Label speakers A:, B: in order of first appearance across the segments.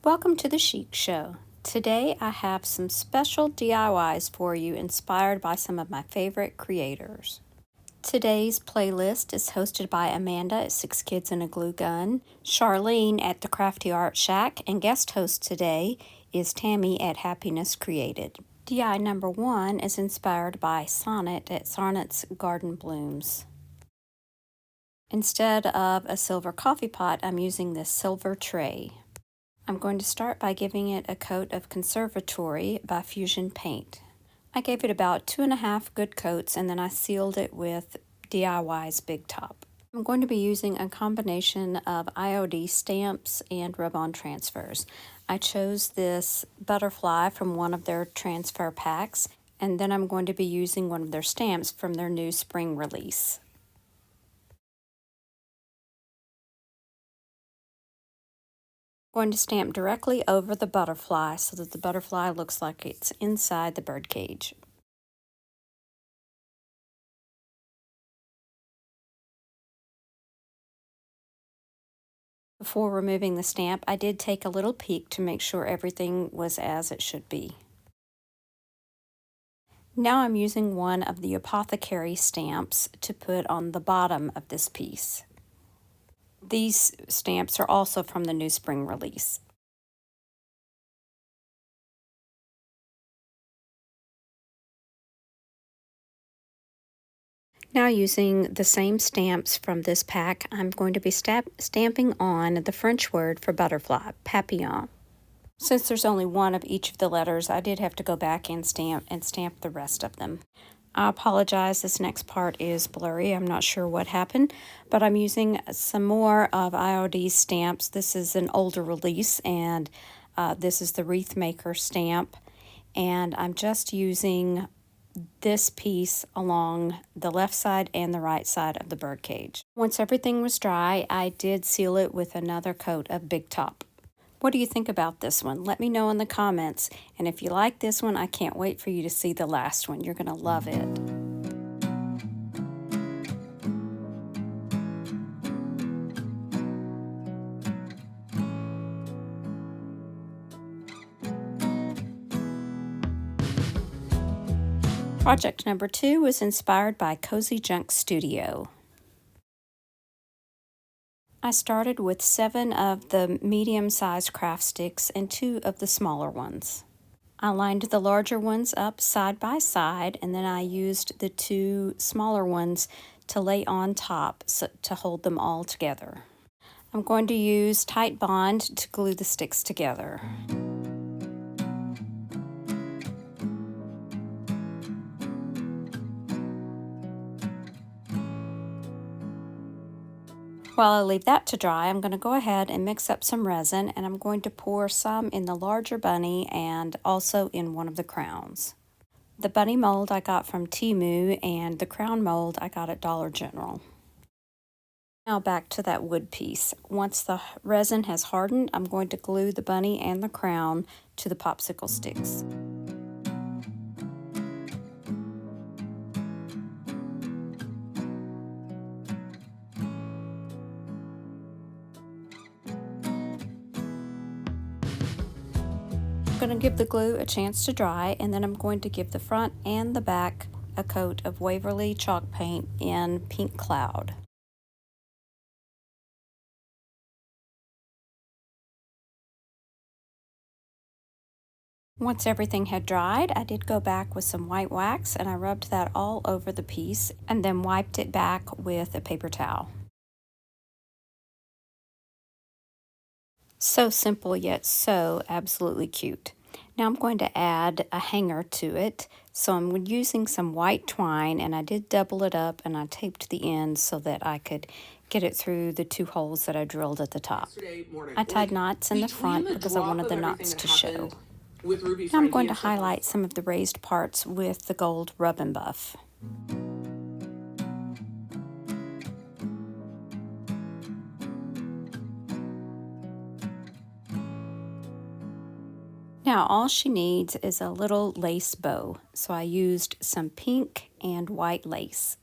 A: Welcome to the Chic Show. Today I have some special DIYs for you inspired by some of my favorite creators. Today's playlist is hosted by Amanda at 6 Kids and a Glue Gun, Charlene at the Crafty Art Shack, and guest host today is Tammy at Happiness Created. DIY number 1 is inspired by Sonnet at Sonnet's Garden Blooms. Instead of a silver coffee pot, I'm using this silver tray. I'm going to start by giving it a coat of Conservatory by Fusion Paint. I gave it about 2.5 good coats and then I sealed it with DIY's Big Top. I'm going to be using a combination of IOD stamps and rub-on transfers. I chose this butterfly from one of their transfer packs, and then I'm going to be using one of their stamps from their new spring release. Going to stamp directly over the butterfly so that the butterfly looks like it's inside the bird cage. Before removing the stamp, I did take a little peek to make sure everything was as it should be. Now I'm using one of the apothecary stamps to put on the bottom of this piece. These stamps are also from the new spring release. Now using the same stamps from this pack, I'm going to be stamping on the French word for butterfly, papillon. Since there's only one of each of the letters, I did have to go back and stamp the rest of them. I apologize, this next part is blurry. I'm not sure what happened, but I'm using some more of IOD stamps. This is an older release, and this is the Wreath Maker stamp, and I'm just using this piece along the left side and the right side of the bird cage. Once everything was dry, I did seal it with another coat of Big Top. What do you think about this one? Let me know in the comments. And if you like this one, I can't wait for you to see the last one. You're going to love it. Project number 2 was inspired by Cozy Junk Studio. I started with 7 of the medium-sized craft sticks and 2 of the smaller ones. I lined the larger ones up side by side, and then I used the 2 smaller ones to lay on top to hold them all together. I'm going to use Tight Bond to glue the sticks together. While I leave that to dry, I'm going to go ahead and mix up some resin, and I'm going to pour some in the larger bunny and also in one of the crowns. The bunny mold I got from Temu, and the crown mold I got at Dollar General. Now back to that wood piece. Once the resin has hardened, I'm going to glue the bunny and the crown to the popsicle sticks. I'm going to give the glue a chance to dry, and then I'm going to give the front and the back a coat of Waverly chalk paint in Pink Cloud. Once everything had dried, I did go back with some white wax and I rubbed that all over the piece and then wiped it back with a paper towel. So simple yet so absolutely cute. Now I'm going to add a hanger to it. So I'm using some white twine, and I did double it up and I taped the ends so that I could get it through the 2 holes that I drilled at the top. I tied knots in the front because I wanted the knots to show. Now I'm going to highlight some of the raised parts with the gold Rub and Buff. Now all she needs is a little lace bow, so I used some pink and white lace.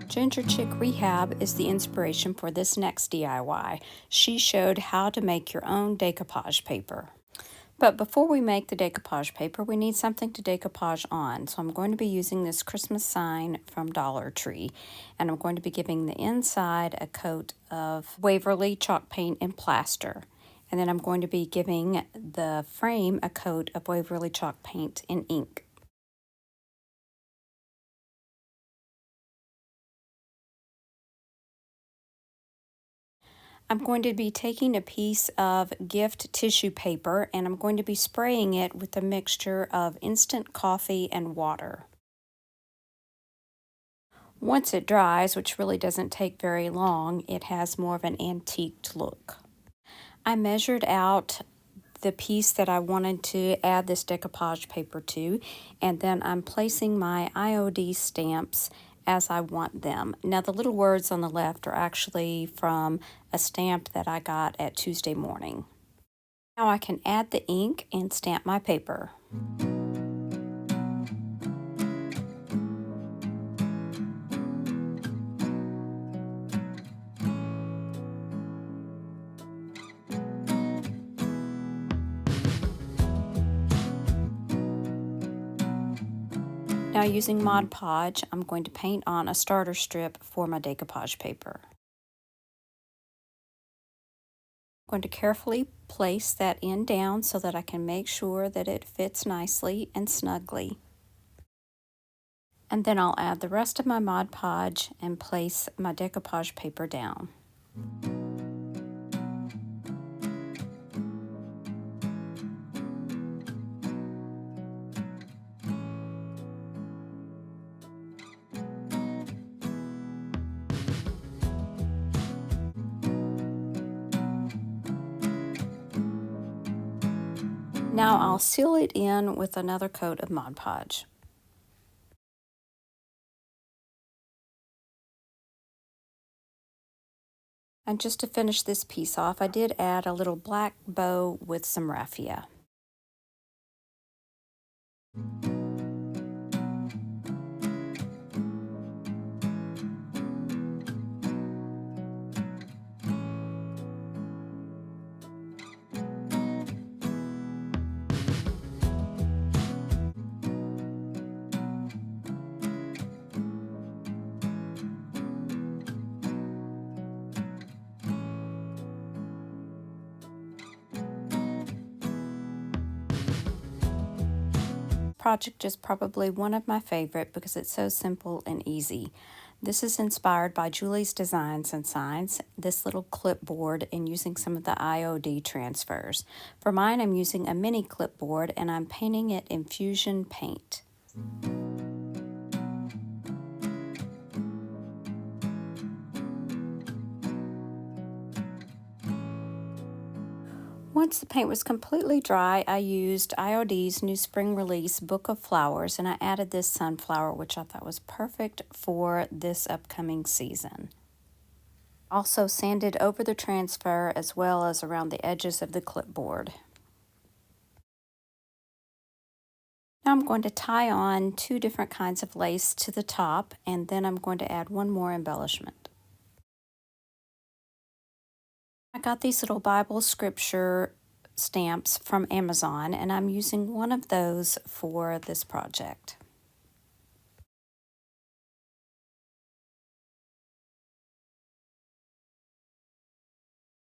A: Ginger Chick Rehab is the inspiration for this next DIY. She showed how to make your own decoupage paper. But before we make the decoupage paper, we need something to decoupage on. So I'm going to be using this Christmas sign from Dollar Tree, and I'm going to be giving the inside a coat of Waverly chalk paint and plaster. And then I'm going to be giving the frame a coat of Waverly chalk paint and ink. I'm going to be taking a piece of gift tissue paper and I'm going to be spraying it with a mixture of instant coffee and water. Once it dries, which really doesn't take very long, it has more of an antiqued look. I measured out the piece that I wanted to add this decoupage paper to, and then I'm placing my IOD stamps as I want them. Now the little words on the left are actually from a stamp that I got at Tuesday Morning. Now I can add the ink and stamp my paper. Now using Mod Podge, I'm going to paint on a starter strip for my decoupage paper. I'm going to carefully place that end down so that I can make sure that it fits nicely and snugly. And then I'll add the rest of my Mod Podge and place my decoupage paper down. Now I'll seal it in with another coat of Mod Podge. And just to finish this piece off, I did add a little black bow with some raffia. Project is probably one of my favorite because it's so simple and easy. This is inspired by Julie's Designs and Signs, this little clipboard, and using some of the IOD transfers. For mine, I'm using a mini clipboard and I'm painting it in Fusion paint. Once the paint was completely dry, I used IOD's new spring release Book of Flowers, and I added this sunflower, which I thought was perfect for this upcoming season. Also sanded over the transfer as well as around the edges of the clipboard. Now I'm going to tie on 2 different kinds of lace to the top, and then I'm going to add one more embellishment. I got these little Bible scripture stamps from Amazon, and I'm using one of those for this project.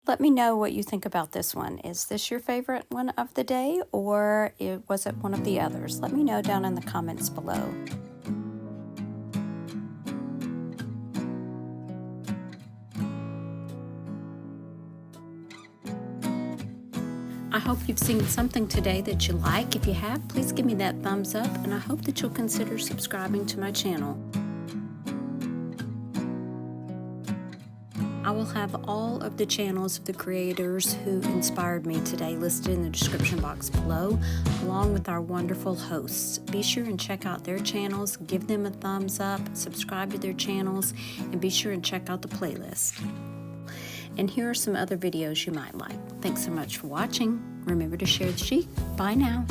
A: Let me know what you think about this one. Is this your favorite one of the day, or was it one of the others? Let me know down in the comments below. I hope you've seen something today that you like. If you have, please give me that thumbs up, and I hope that you'll consider subscribing to my channel. I will have all of the channels of the creators who inspired me today listed in the description box below, along with our wonderful hosts. Be sure and check out their channels, give them a thumbs up, subscribe to their channels, and be sure and check out the playlist. And here are some other videos you might like. Thanks so much for watching. Remember to share the chic. Bye now.